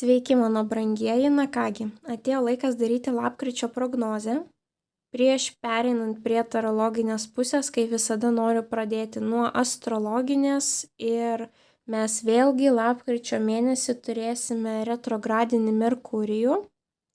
Sveiki, mano brangieji. Na kągi, atėjo laikas daryti lapkričio prognozę. Prieš pereinant prie tarologinės pusės, kaip visada noriu pradėti nuo astrologinės ir mes vėlgi lapkričio mėnesį turėsime retrogradinį Merkurijų.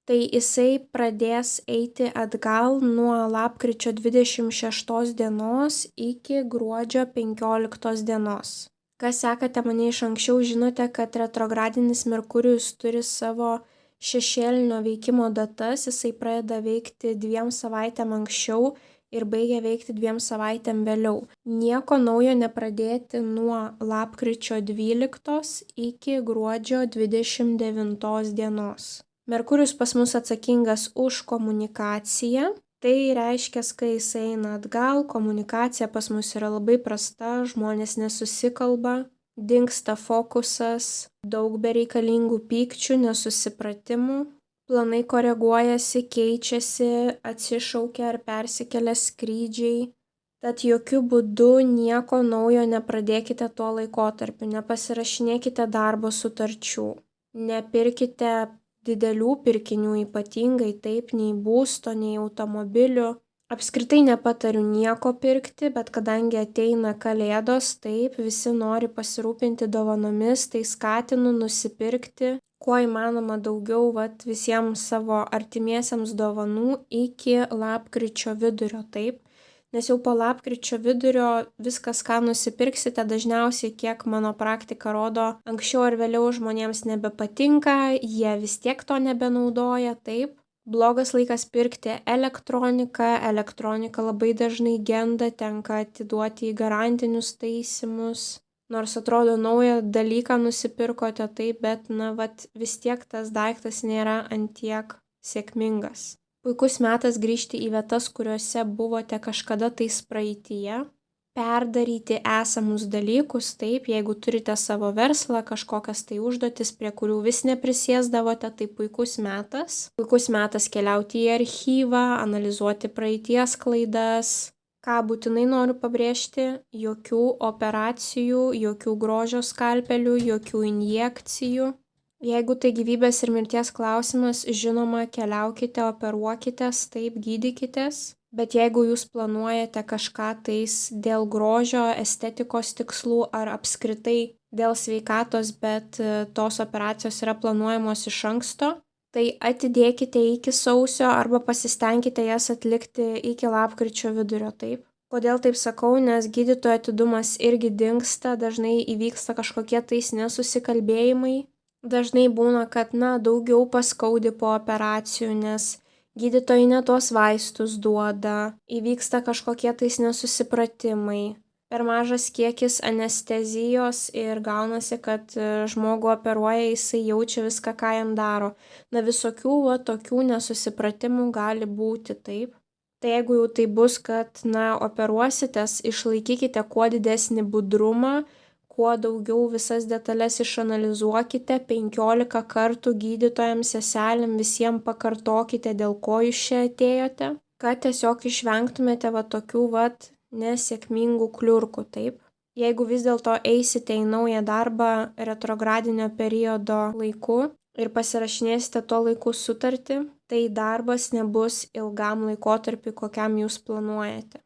Tai jisai pradės eiti atgal nuo lapkričio 26 dienos iki gruodžio 15 dienos. Kas sekate mane iš anksčiau, žinote, kad retrogradinis Merkurijus turi savo šešėlinio veikimo datas, jisai pradeda veikti 2 savaitėm anksčiau ir baigia veikti 2 savaitėm vėliau. Nieko naujo nepradėti nuo lapkričio 12 iki gruodžio 29 dienos. Merkurijus pas mus atsakingas už komunikaciją. Tai reiškia, kai jis eina atgal, komunikacija pas mus yra labai prasta, žmonės nesusikalba, dingsta fokusas, daug bereikalingų pykčių, nesusipratimų, planai koreguojasi, keičiasi, atsišaukia ar persikelia skrydžiai. Tad jokių būdų nieko naujo nepradėkite tuo laikotarpiu, nepasirašinėkite darbo sutarčių, nepirkite didelių pirkinių, ypatingai taip, nei būsto, nei automobilių. Apskritai nepatariu nieko pirkti, bet kadangi ateina kalėdos, taip, visi nori pasirūpinti dovanomis, tai skatinu nusipirkti kuo įmanoma daugiau visiems savo artimiesiems dovanų iki lapkričio vidurio, taip. Nes jau po lapkričio vidurio viskas, ką nusipirksite, dažniausiai, kiek mano praktika rodo, anksčiau ar vėliau žmonėms nebepatinka, jie vis tiek to nebenaudoja, taip. Blogas laikas pirkti elektroniką, elektronika labai dažnai genda, tenka atiduoti į garantinius taisymus. Nors atrodo naują dalyką nusipirkote, taip, bet vis tiek tas daiktas nėra antiek sėkmingas. Puikus metas grįžti į vietas, kuriuose buvote kažkada tais praeityje, perdaryti esamus dalykus, taip, jeigu turite savo verslą, kažkokias tai užduotis, prie kurių vis neprisėsdavote, tai puikus metas. Puikus metas keliauti į archyvą, analizuoti praeities klaidas. Ką būtinai noriu pabrėžti, jokių operacijų, jokių grožio skalpelių, jokių injekcijų. Jeigu tai gyvybės ir mirties klausimas, žinoma, keliaukite, operuokitės, taip, gydykitės, bet jeigu jūs planuojate kažką tais dėl grožio, estetikos tikslų ar apskritai dėl sveikatos, bet tos operacijos yra planuojamos iš anksto, tai atidėkite iki sausio arba pasistengkite jas atlikti iki lapkričio vidurio, taip. Kodėl taip sakau, nes gydytojo atidumas irgi dingsta, dažnai įvyksta kažkokie tais nesusikalbėjimai. Dažnai būna, kad daugiau paskaudi po operacijų, nes gydytojai ne tuos vaistus duoda, įvyksta kažkokie tais nesusipratimai, per mažas kiekis anestezijos ir gaunasi, kad žmogų operuoja, jisai jaučia viską, ką jam daro. Visokių tokių nesusipratimų gali būti, taip. Tai jeigu jau tai bus, kad operuositės, išlaikykite kuo didesnį budrumą, kuo daugiau visas detalės išanalizuokite, 15 kartų gydytojams, seselėm, visiems pakartokite, dėl ko jūs čia atėjote, kad tiesiog išvengtumėte tokių nesėkmingų kliurkų, taip. Jeigu vis dėlto eisite į naują darbą retrogradinio periodo laiku ir pasirašinėsite tuo laiku sutartį, tai darbas nebus ilgam laikotarpiui, kokiam jūs planuojate.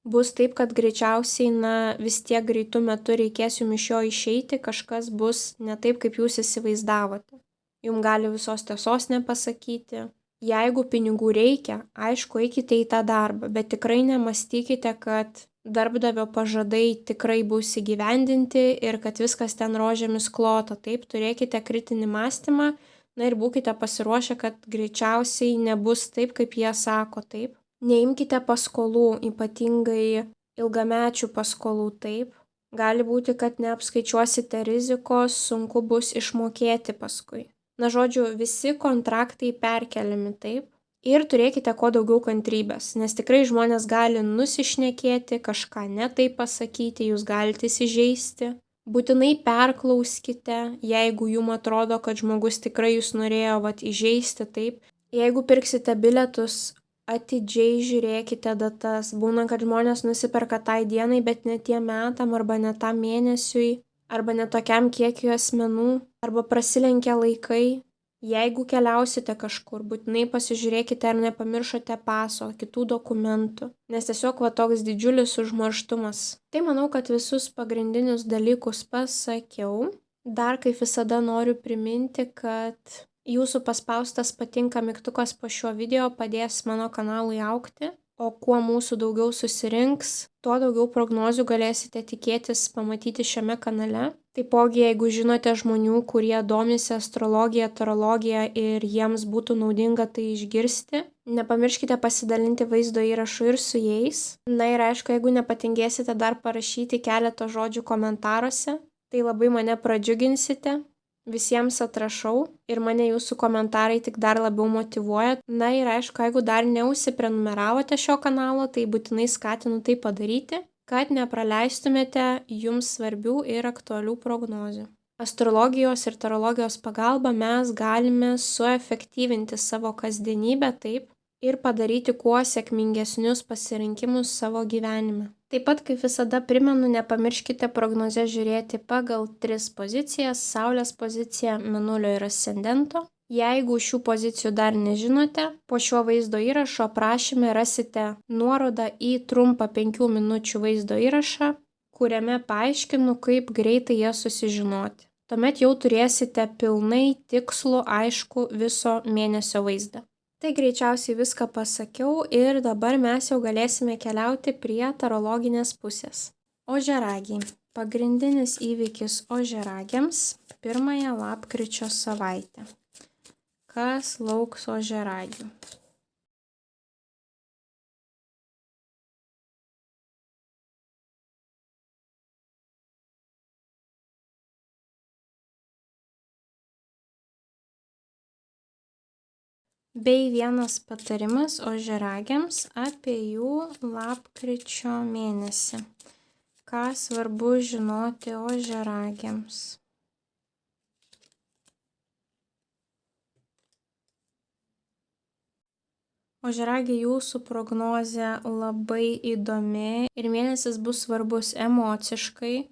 Bus taip, kad greičiausiai vis tiek greitų metų reikės jums iš jo išeiti, kažkas bus ne taip, kaip jūs įsivaizdavote. Jums gali visos tiesos nepasakyti. Jeigu pinigų reikia, aišku, eikite į tą darbą, bet tikrai nemastykite, kad darbdavio pažadai tikrai bus įgyvendinti ir kad viskas ten rožėmis klota. Taip, turėkite kritinį mąstymą, ir būkite pasiruošę, kad greičiausiai nebus taip, kaip jie sako, taip. Neimkite paskolų, ypatingai ilgamečių paskolų, taip. Gali būti, kad neapskaičiuosite rizikos, sunku bus išmokėti paskui. Žodžiu, visi kontraktai perkeliami, taip. Ir turėkite kuo daugiau kantrybės, nes tikrai žmonės gali nusišnekėti, kažką ne taip pasakyti, jūs galite įsižeisti. Būtinai perklauskite, jeigu jums atrodo, kad žmogus tikrai jūs norėjo įžeisti, taip. Jeigu pirksite bilietus, atidžiai žiūrėkite datas. Būna, kad žmonės nusiperka tai dienai, bet ne tiem metam arba ne tam mėnesiui, arba ne tokiam kiekiu asmenų, arba prasilenkia laikai. Jeigu keliausite kažkur, būtinai pasižiūrėkite, ar nepamiršote paso, kitų dokumentų, nes tiesiog toks didžiulis užmarštumas. Tai manau, kad visus pagrindinius dalykus pasakiau. Dar kaip visada noriu priminti, kad jūsų paspaustas patinka mygtukas po šiuo video padės mano kanalui augti, o kuo mūsų daugiau susirinks, tuo daugiau prognozių galėsite tikėtis pamatyti šiame kanale. Taipogi, jeigu žinote žmonių, kurie domisi astrologija, tarologija ir jiems būtų naudinga tai išgirsti, nepamirškite pasidalinti vaizdo įrašu ir su jais. Na ir aišku, jeigu nepatingėsite dar parašyti keletą žodžių komentaruose, tai labai mane pradžiuginsite. Visiems atrašau ir mane jūsų komentarai tik dar labiau motyvuoja. Na ir aišku, jeigu dar neužsiprenumeravote šio kanalo, tai būtinai skatinu tai padaryti, kad nepraleistumėte jums svarbių ir aktualių prognozių. Astrologijos ir tarologijos pagalba mes galime suefektyvinti savo kasdienybę taip ir padaryti kuo sėkmingesnius pasirinkimus savo gyvenime. Taip pat, kaip visada primenu, nepamirškite prognozę žiūrėti pagal 3 pozicijas – Saulės poziciją, Mėnulio ir Ascendento. Jeigu šių pozicijų dar nežinote, po šio vaizdo įrašo aprašyme rasite nuorodą į trumpą 5 minučių vaizdo įrašą, kuriame paaiškinu, kaip greitai jas susižinoti. Tuomet jau turėsite pilnai tikslų, aišku, viso mėnesio vaizdą. Tai greičiausiai viską pasakiau ir dabar mes jau galėsime keliauti prie tarologinės pusės. Ožiaragiai. Pagrindinis įvykis ožiaragiams – 1 lapkričio savaitę. Kas lauks ožiaragių? Bei vienas patarimas ožiaragiams apie jų lapkričio mėnesį. Ką svarbu žinoti ožiaragiams? Ožiaragiai, jūsų prognozė labai įdomi ir mėnesis bus svarbus emociškai.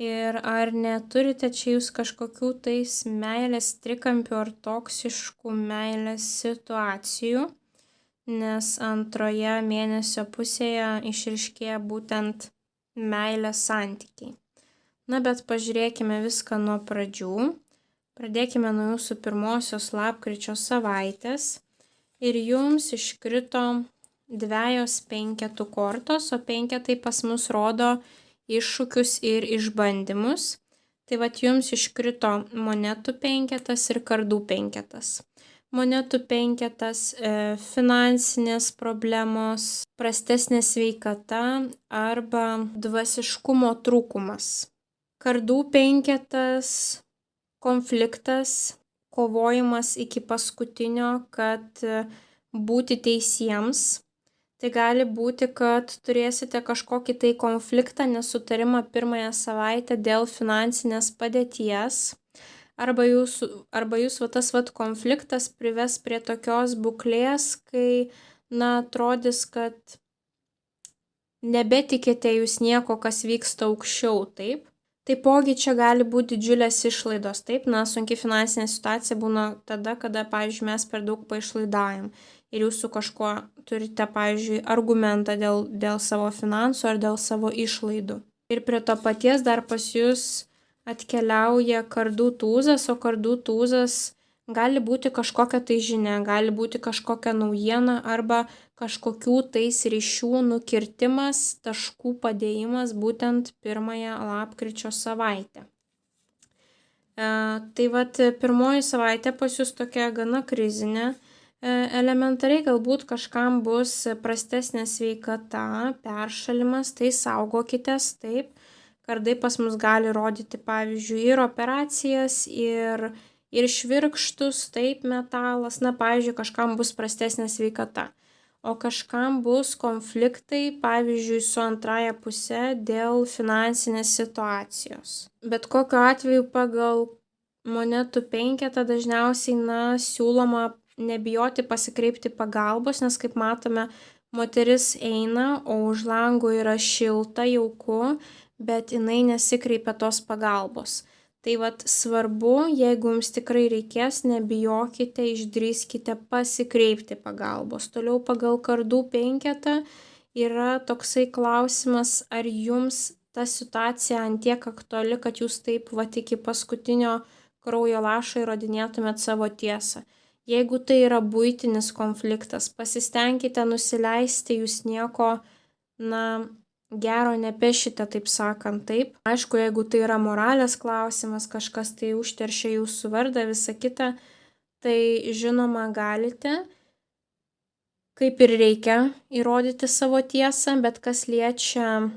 Ir ar neturite čia jūs kažkokių tais meilės trikampių ar toksiškų meilės situacijų, nes antroje mėnesio pusėje išryškėja būtent meilės santykiai. Na, bet pažiūrėkime viską nuo pradžių. Pradėkime nuo jūsų 1 lapkričio savaitės ir jums iškrito 2 penketų kortos, o penketai pas mus rodo iššūkius ir išbandymus. Tai jums iškrito monetų penketas ir kardų penketas. Monetų penketas – finansinės problemos, prastesnė sveikata arba dvasiškumo trūkumas. Kardų penketas – konfliktas, kovojimas iki paskutinio, kad būti teisiems. Tai gali būti, kad turėsite kažkokį tai konfliktą, nesutarimą 1 savaitę dėl finansinės padėties, arba jūs tas konfliktas prives prie tokios būklės, kai, atrodys, kad nebetikite jūs nieko, kas vyksta aukščiau, taip? Taipogi čia gali būti didžiulės išlaidos, taip? Sunki finansinė situacija būna tada, kada, pavyzdžiui, mes per daug paišlaidavim. Ir jūsų kažko turite, pavyzdžiui, argumentą dėl savo finansų ar dėl savo išlaidų. Ir prie to paties dar pas jūs atkeliauja kardų tūzas, o kardų tūzas gali būti kažkokia tai žinia, gali būti kažkokia naujiena arba kažkokių tais ryšių nukirtimas, taškų padėjimas būtent 1 lapkričio savaitę. Tai 1 savaitė pas jūs tokia gana krizinė. Elementariai galbūt kažkam bus prastesnė sveikata, peršalimas, tai saugokitės, taip. Kardai pas mus gali rodyti, pavyzdžiui, ir operacijas, ir švirkštus, taip, metalas. Pavyzdžiui, kažkam bus prastesnė sveikata. O kažkam bus konfliktai, pavyzdžiui, su antraja puse dėl finansinės situacijos. Bet kokiu atveju pagal monetų penketą dažniausiai, siūloma nebijoti pasikreipti pagalbos, nes kaip matome, moteris eina, o už lango yra šilta, jauku, bet jinai nesikreipia tos pagalbos. Tai vat svarbu, jeigu jums tikrai reikės, nebijokite, išdrįskite pasikreipti pagalbos. Toliau pagal kardų penketą yra toksai klausimas, ar jums ta situacija antiek aktuali, kad jūs taip vat iki paskutinio kraujo lašo įrodinėtumėt savo tiesą. Jeigu tai yra buitinis konfliktas, pasistengkite nusileisti, jūs nieko, gero nepešite, taip sakant, taip. Aišku, jeigu tai yra moralės klausimas, kažkas tai užteršia jūsų vardą, visa kita, tai žinoma galite, kaip ir reikia, įrodyti savo tiesą, bet kas liečia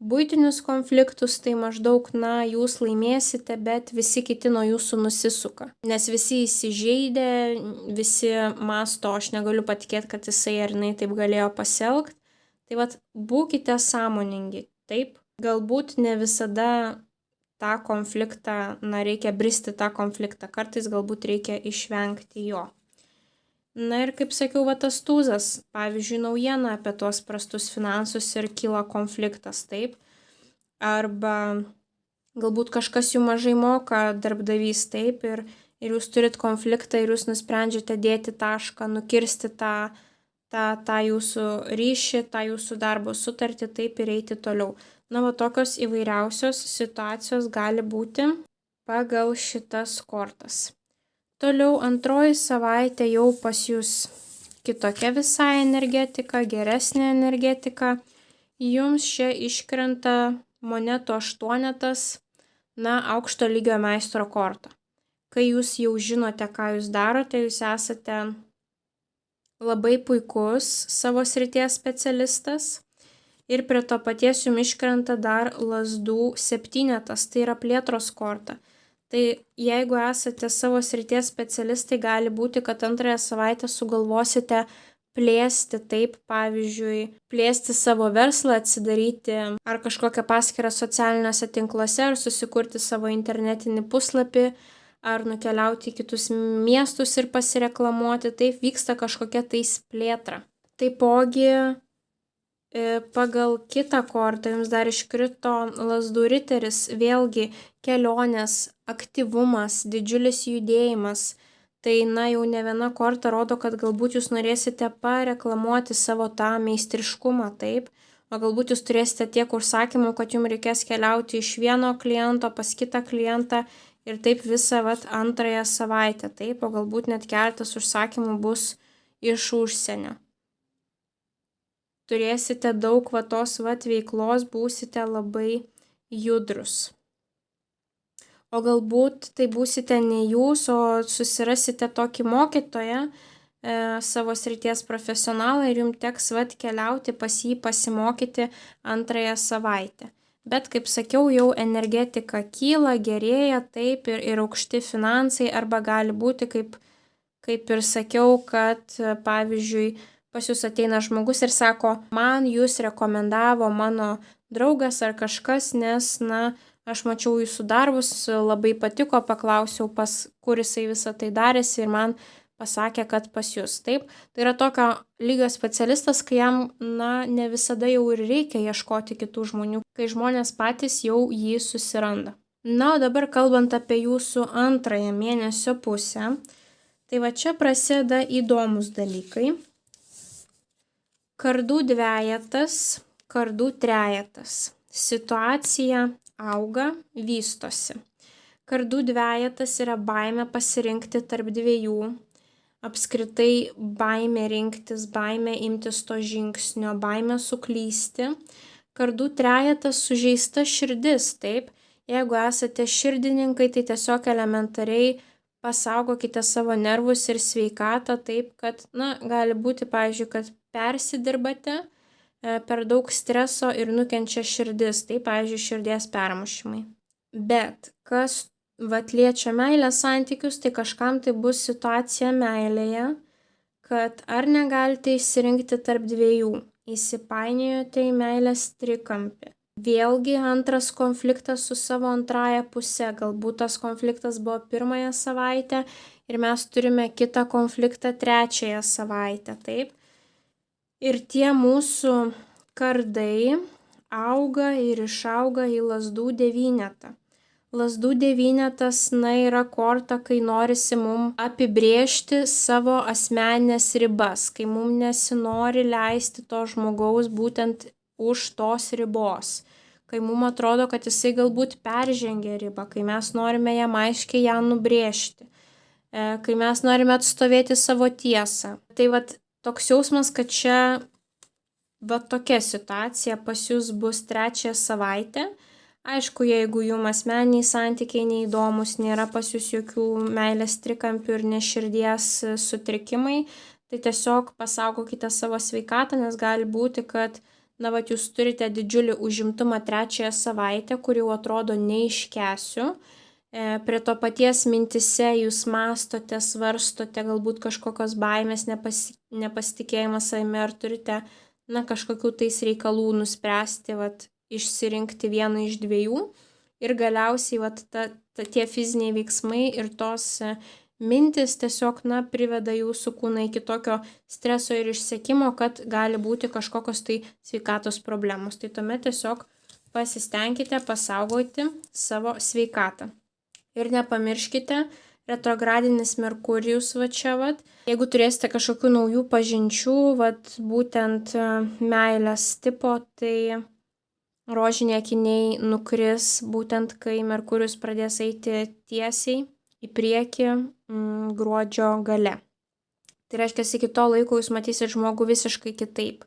buitinius konfliktus, tai maždaug, jūs laimėsite, bet visi kiti nuo jūsų nusisuka. Nes visi įsižeidė, visi masto, aš negaliu patikėti, kad jisai ar jinai taip galėjo pasielgti. Tai vat, būkite sąmoningi, taip. Galbūt ne visada tą konfliktą, reikia bristi tą konfliktą, kartais galbūt reikia išvengti jo. Ir kaip sakiau, tas tūzas, pavyzdžiui, naujiena apie tuos prastus finansus ir kyla konfliktas, taip. Arba galbūt kažkas jų mažai moka, darbdavys, taip, ir jūs turit konfliktą ir jūs nusprendžiate dėti tašką, nukirsti tą jūsų ryšį, tą jūsų darbo sutartį, taip, ir eiti toliau. Tokios įvairiausios situacijos gali būti pagal šitas kortas. Toliau antroji savaitė jau pas jūs kitokia visai energetika, geresnė energetika. Jums čia iškrenta monetų aštuonetas, aukšto lygio meistro korta. Kai jūs jau žinote, ką jūs darote, jūs esate labai puikus savo srities specialistas ir prie to paties jums iškrenta dar lazdų septynetas, tai yra plėtros korta. Tai jeigu esate savo srities specialistai, gali būti, kad antrąją savaitę sugalvosite plėsti, taip, pavyzdžiui, plėsti savo verslą, atsidaryti ar kažkokią paskyrą socialiniuose tinkluose, ar susikurti savo internetinį puslapį, ar nukeliauti į kitus miestus ir pasireklamuoti, taip vyksta kažkokia tais plėtra. Taipogi pagal kitą kortą jums dar iškrito lazdų riteris, vėlgi kelionės, aktyvumas, didžiulis judėjimas. Tai jau ne viena korta rodo, kad galbūt jūs norėsite pareklamuoti savo tą meistriškumą, taip, o galbūt jūs turėsite tiek užsakymų, kad jums reikės keliauti iš vieno kliento pas kitą klientą ir taip visą antrąją savaitę, taip, o galbūt net keletas užsakymų bus iš užsienio. Turėsite daug tos veiklos, būsite labai judrus. O galbūt tai būsite ne jūs, o susirasite tokį mokytoją, savo srities profesionalą ir jums teks keliauti pas jį pasimokyti antrąją savaitę. Bet, kaip sakiau, jau energetika kyla, gerėja, taip, ir aukšti finansai, arba gali būti, kaip ir sakiau, kad, pavyzdžiui, pas jūs ateina žmogus ir sako, man jūs rekomendavo mano draugas ar kažkas, nes, aš mačiau jūsų darbus, labai patiko, paklausiau, kur jisai visą tai darėsi ir man pasakė, kad pas jūs. Taip, tai yra tokio lygio specialistas, kai jam, ne visada jau ir reikia ieškoti kitų žmonių, kai žmonės patys jau jį susiranda. O dabar kalbant apie jūsų antrąją mėnesio pusę, tai čia prasideda įdomus dalykai. Kardų dvejetas, kardų trejetas. Situacija auga, vystosi. Kardų dvejetas yra baimė pasirinkti tarp dviejų. Apskritai baimė rinktis, baimė imtis to žingsnio, baimė suklysti. Kardų trejetas sužeista širdis, taip. Jeigu esate širdininkai, tai tiesiog elementariai pasaugokite savo nervus ir sveikatą taip, kad, gali būti, pavyzdžiui, kad persidirbate per daug streso ir nukenčia širdis, tai, pavyzdžiui, širdies permušimai. Bet kas liečia meilės santykius, tai kažkam tai bus situacija meilėje, kad ar negalite išsirinkti tarp dviejų, įsipainiojote į meilės trikampį. Vėlgi antras konfliktas su savo antrąja puse, galbūt tas konfliktas buvo pirmąją savaitę ir mes turime kitą konfliktą trečiąją savaitę, taip. Ir tie mūsų kardai auga ir išauga į lazdų devynetą. Lazdų devynetas, yra korta, kai norisi mum apibrėžti savo asmeninės ribas, kai mum nesinori leisti to žmogaus būtent už tos ribos, kai mum atrodo, kad jisai galbūt peržengė ribą, kai mes norime jam aiškiai ją nubrėžti, kai mes norime atstovėti savo tiesą. Tai vat toks jausmas, kad čia tokia situacija pas jūs bus 3 savaitę. Aišku, jeigu jums asmeniniai santykiai neįdomus, nėra pas jūs jokių meilės trikampių ir neširdies sutrikimai, tai tiesiog pasaugokite savo sveikatą, nes gali būti, kad jūs turite didžiulį užimtumą 3 savaitę, kur jau atrodo neiškęsiu. Prie to paties mintise jūs mastote, svarstote, galbūt kažkokios baimės, nepasitikėjimas savimi, ar turite kažkokių tais reikalų nuspręsti, išsirinkti vieną iš 2 ir galiausiai tie fiziniai veiksmai ir tos mintis tiesiog priveda jūsų kūną iki tokio streso ir išsekimo, kad gali būti kažkokios tai sveikatos problemos. Tai tuomet tiesiog pasistengkite pasaugoti savo sveikatą. Ir nepamirškite, retrogradinis Merkurijus jeigu turėsite kažkokių naujų pažinčių, būtent meilės tipo, tai rožiniai akiniai nukris būtent, kai Merkurijus pradės eiti tiesiai į priekį gruodžio gale. Tai reiškia, iki to laiko jūs matysite žmogų visiškai kitaip.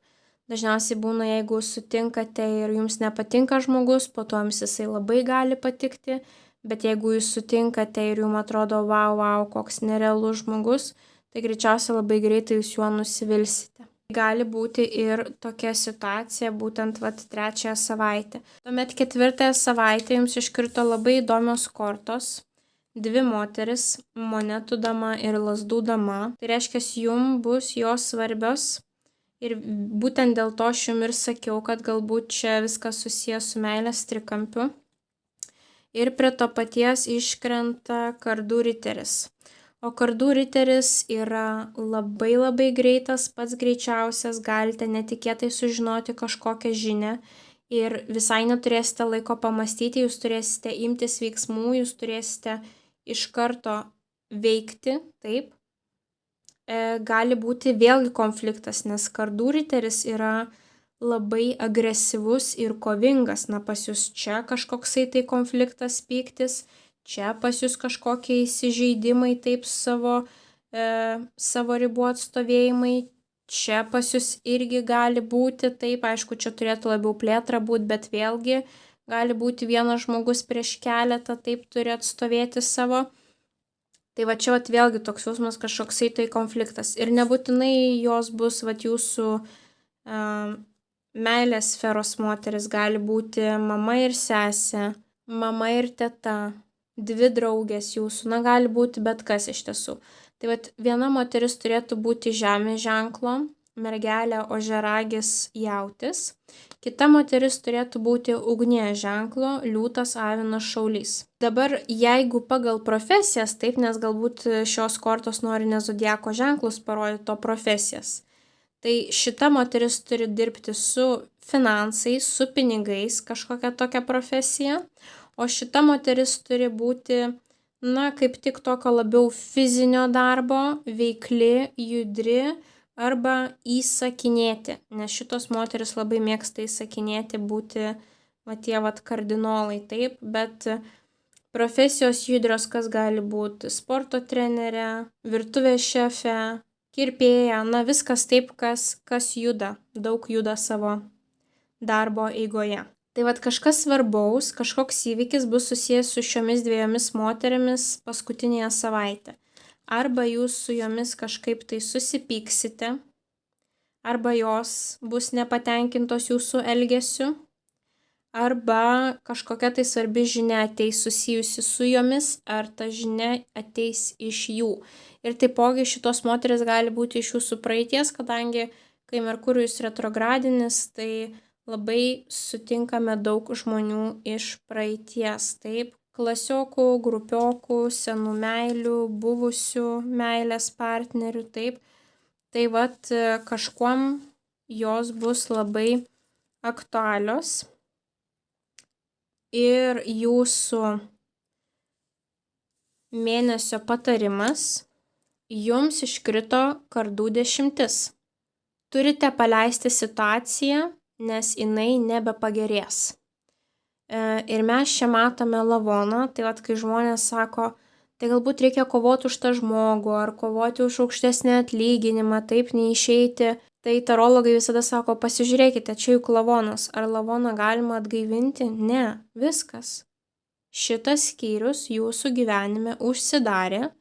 Dažniausiai būna, jeigu sutinkate ir jums nepatinka žmogus, po to jums jisai labai gali patikti, bet jeigu jūs sutinkate ir jums atrodo, wow, koks nerealus žmogus, tai greičiausiai labai greitai jūs juo nusivilsite. Gali būti ir tokia situacija būtent 3 savaitę. Tuomet 4 savaitę jums iškrito labai įdomios kortos. 2 moteris, monetų dama ir lazdų dama. Tai reiškia, jums bus jos svarbios. Ir būtent dėl to aš jums ir sakiau, kad galbūt čia viskas susijęs su meilės trikampiu. Ir prie to paties iškrenta kardų riteris. O kardų riteris yra labai greitas, pats greičiausias, galite netikėtai sužinoti kažkokią žinią ir visai neturėsite laiko pamastyti, jūs turėsite imtis veiksmų, jūs turėsite iš karto veikti, taip. Gali būti vėlgi konfliktas, nes kardų riteris yra labai agresyvus ir kovingas. Pas jūs čia kažkoksai tai konfliktas, pyktis, čia pas jūs kažkokie įsižeidimai, taip, savo ribų atstovėjimai, čia pas jūs irgi gali būti, taip, aišku, čia turėtų labiau plėtra būti, bet vėlgi gali būti vienas žmogus prieš keletą, taip, turi atstovėti savo. Tai čia vėlgi toks jausmas kažkoksai tai konfliktas. Ir nebūtinai jos bus jūsų meilės sferos moteris, gali būti mama ir sesė, mama ir teta, 2 draugės jūsų, gali būti bet kas iš tiesų. Tai viena moteris turėtų būti žemės ženklo, mergelė, ožiaragis, jautis. Kita moteris turėtų būti ugnies ženklo, liūtas, avinas, šaulys. Dabar jeigu pagal profesijas, taip, nes galbūt šios kortos nori ne zodiako ženklus parodyti, o profesijas. Tai šita moteris turi dirbti su finansais, su pinigais, kažkokia tokia profesija, o šita moteris turi būti, kaip tik tokio labiau fizinio darbo, veikli, judri, arba įsakinėti, nes šitos moteris labai mėgsta įsakinėti, būti tie kardinolai, taip, bet profesijos judrios, kas gali būti sporto trenerė, virtuvės šefė, kirpėja, viskas taip, kas juda, daug juda savo darbo eigoje. Tai kažkas svarbaus, kažkoks įvykis bus susijęs su šiomis 2 moterimis paskutinėje savaitę. Arba jūs su jomis kažkaip tai susipyksite, arba jos bus nepatenkintos jūsų elgesiu, arba kažkokia tai svarbi žinia ateis susijusi su jomis, ar ta žinia ateis iš jų. Ir taipogi šitos moteris gali būti iš jūsų praeities, kadangi kai Merkurijus retrogradinis, tai labai sutinkame daug žmonių iš praeities, taip. Klasiokų, grupiokų, senų meilių, buvusių meilės partnerių, taip. Tai kažkuom jos bus labai aktualios ir jūsų mėnesio patarimas. Jums iškrito kardų 10. Turite paleisti situaciją, nes jinai nebepagerės. Ir mes čia matome lavoną, tai vat, kai žmonės sako, tai galbūt reikia kovoti už tą žmogų, ar kovoti už aukštesnį atlyginimą, taip neišeiti. Tai tarologai visada sako, pasižiūrėkite, čia juk lavonas, ar lavoną galima atgaivinti? Ne, viskas. Šitas skyrius jūsų gyvenime užsidarė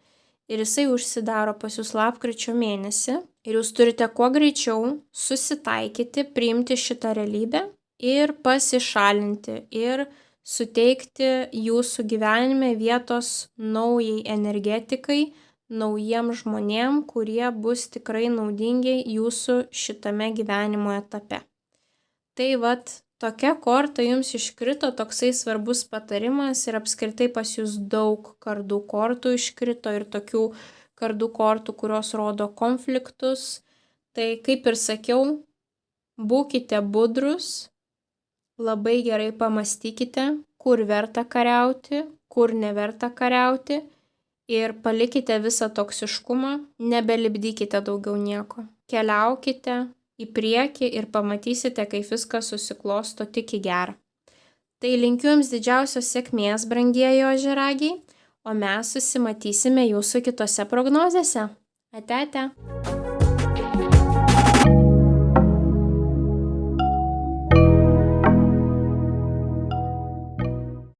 ir jisai užsidaro pas jūs lapkričio mėnesį ir jūs turite kuo greičiau susitaikyti, priimti šitą realybę ir pasišalinti ir suteikti jūsų gyvenime vietos naujai energetikai, naujiem žmonėm, kurie bus tikrai naudingi jūsų šitame gyvenimo etape. Tai vat tokia korta jums iškrito, toksai svarbus patarimas ir apskritai pas jūs daug kardų kortų iškrito ir tokių kardų kortų, kurios rodo konfliktus. Tai kaip ir sakiau, būkite budrus, labai gerai pamastykite, kur verta kariauti, kur neverta kariauti ir palikite visą toksiškumą, nebelipdykite daugiau nieko. Keliaukite į priekį ir pamatysite, kaip viskas susiklosto tik į gerą. Tai linkiu jums didžiausios sėkmės, brangieji ožiaragiai, o mes susimatysime jūsų kitose prognozėse. Ate, ate.